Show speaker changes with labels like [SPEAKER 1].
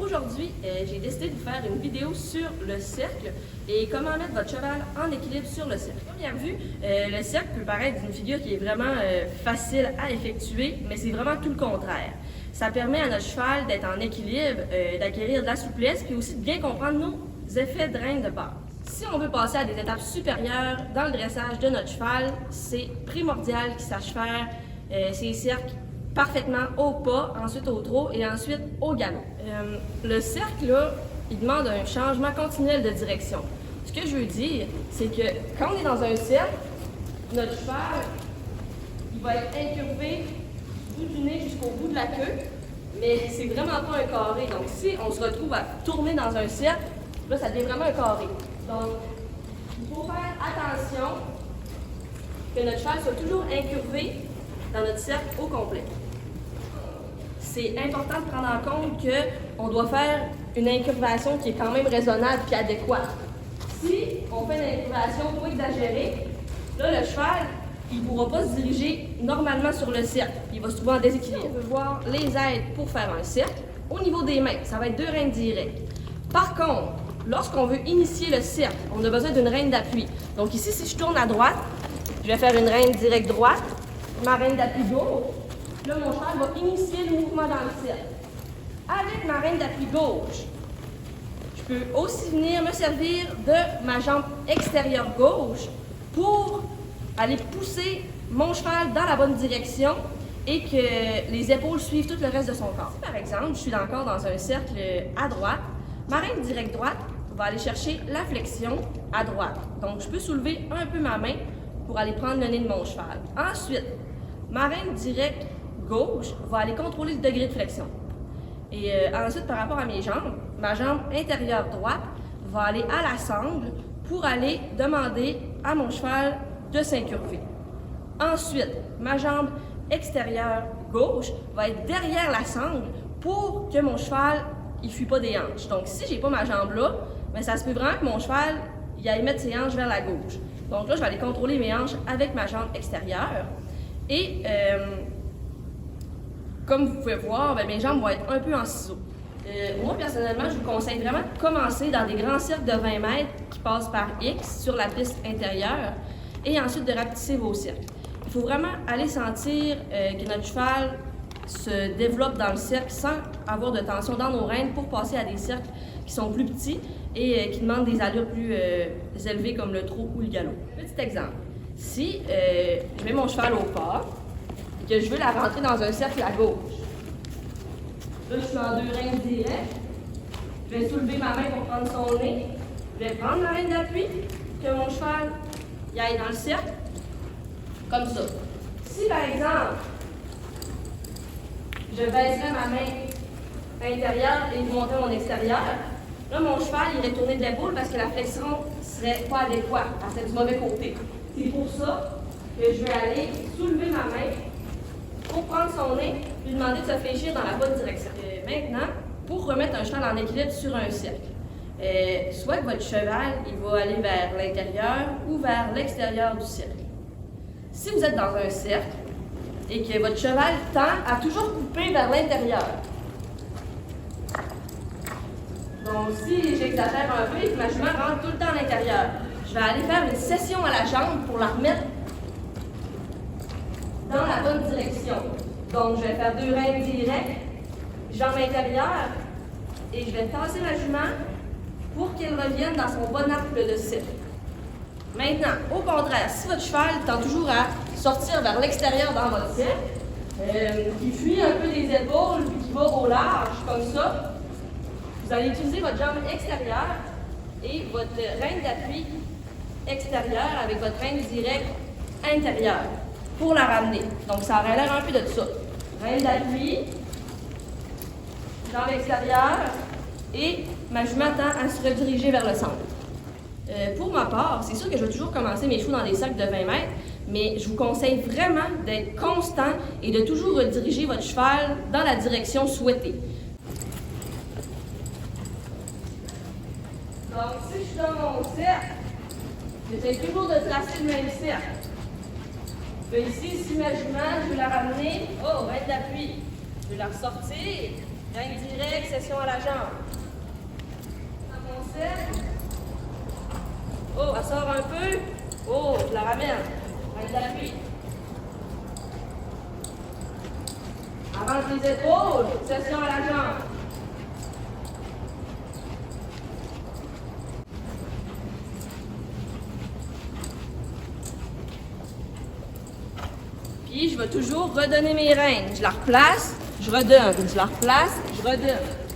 [SPEAKER 1] Aujourd'hui, j'ai décidé de vous faire une vidéo sur le cercle et comment mettre votre cheval en équilibre sur le cercle. Première vue, le cercle peut paraître une figure qui est vraiment facile à effectuer, mais c'est vraiment tout le contraire. Ça permet à notre cheval d'être en équilibre, d'acquérir de la souplesse, puis aussi de bien comprendre nos effets de rein de base. Si on veut passer à des étapes supérieures dans le dressage de notre cheval, c'est primordial qu'il sache faire ces cercles parfaitement au pas, ensuite au trot et ensuite au galop. Le cercle, là, il demande un changement continuel de direction. Ce que je veux dire, c'est que quand on est dans un cercle, notre cheval, il va être incurvé du bout du nez jusqu'au bout de la queue, mais c'est vraiment pas un carré. Donc si on se retrouve à tourner dans un cercle, là, ça devient vraiment un carré. Donc, il faut faire attention que notre cheval soit toujours incurvé dans notre cercle au complet. C'est important de prendre en compte qu'on doit faire une incurvation qui est quand même raisonnable et adéquate. Si on fait une incurvation trop exagérée, là, le cheval, il ne pourra pas se diriger normalement sur le cercle. Il va se trouver en déséquilibre. On veut voir les aides pour faire un cercle. Au niveau des mains, ça va être 2 reins directs. Par contre, lorsqu'on veut initier le cercle, on a besoin d'une reine d'appui. Donc ici, si je tourne à droite, je vais faire une reine directe droite, ma reine d'appui gauche. Là, mon cheval va initier le mouvement dans le cercle. Avec ma reine d'appui gauche, je peux aussi venir me servir de ma jambe extérieure gauche pour aller pousser mon cheval dans la bonne direction et que les épaules suivent tout le reste de son corps. Si, par exemple, je suis encore dans un cercle à droite, ma reine directe droite va aller chercher la flexion à droite. Donc, je peux soulever un peu ma main pour aller prendre le nez de mon cheval. Ensuite, ma reine directe gauche va aller contrôler le degré de flexion. Et ensuite, par rapport à mes jambes, ma jambe intérieure droite va aller à la sangle pour aller demander à mon cheval de s'incurver. Ensuite, ma jambe extérieure gauche va être derrière la sangle pour que mon cheval ne fuit pas des hanches. Donc, si je n'ai pas ma jambe là, bien, ça se peut vraiment que mon cheval il aille mettre ses hanches vers la gauche. Donc là, je vais aller contrôler mes hanches avec ma jambe extérieure. Et comme vous pouvez voir, bien, mes jambes vont être un peu en ciseaux. Moi, personnellement, je vous conseille vraiment de commencer dans des grands cercles de 20 mètres qui passent par X sur la piste intérieure et ensuite de rapetisser vos cercles. Il faut vraiment aller sentir que notre cheval se développe dans le cercle sans avoir de tension dans nos rênes pour passer à des cercles qui sont plus petits et qui demandent des allures plus élevées comme le trot ou le galop. Petit exemple, si je mets mon cheval au pas et que je veux la rentrer dans un cercle à gauche, là je suis en 2 reins directs, je vais soulever ma main pour prendre son nez, je vais prendre la reine d'appui, que mon cheval y aille dans le cercle, comme ça. Si par exemple, je baisserais ma main intérieure et vous montrer mon extérieur, là, mon cheval irait tourner de l'épaule parce que la flexion ne serait pas adéquate, elle serait du mauvais côté. C'est pour ça que je vais aller soulever ma main pour prendre son nez et lui demander de se fléchir dans la bonne direction. Maintenant, pour remettre un cheval en équilibre sur un cercle, soit que votre cheval il va aller vers l'intérieur ou vers l'extérieur du cercle. Si vous êtes dans un cercle et que votre cheval tend à toujours couper vers l'intérieur, donc si j'exagère un peu et que ma jument rentre tout le temps à l'intérieur, je vais aller faire une session à la jambe pour la remettre dans la bonne direction. Donc je vais faire 2 reins directs, jambe intérieure, et je vais tasser la jument pour qu'elle revienne dans son bon arc de cercle. Maintenant, au contraire, si votre cheval tend toujours à sortir vers l'extérieur dans votre cercle, qui fuit un peu les épaules puis qui va au large, comme ça, vous allez utiliser votre jambe extérieure et votre reine d'appui extérieure avec votre reine directe intérieure pour la ramener. Donc, ça aurait l'air un peu de ça. Reine d'appui, jambe extérieure et ma jument tend à se rediriger vers le centre. Pour ma part, c'est sûr que je vais toujours commencer mes chevaux dans des cercles de 20 mètres, mais je vous conseille vraiment d'être constant et de toujours rediriger votre cheval dans la direction souhaitée. Donc, si je suis dans mon cercle, j'essaie toujours de tracer le même cercle. Ici, si ma jument, je vais la ramener, reine d'appui, je vais la ressortir, Gagne direct, session à la jambe. Dans mon cercle. Oh, elle sort un peu. Oh, je la ramène. Avec l'appui. Avance les épaules. Session à la jambe. Puis, je vais toujours redonner mes rênes. Je la replace, je redonne. Je la replace, je redonne.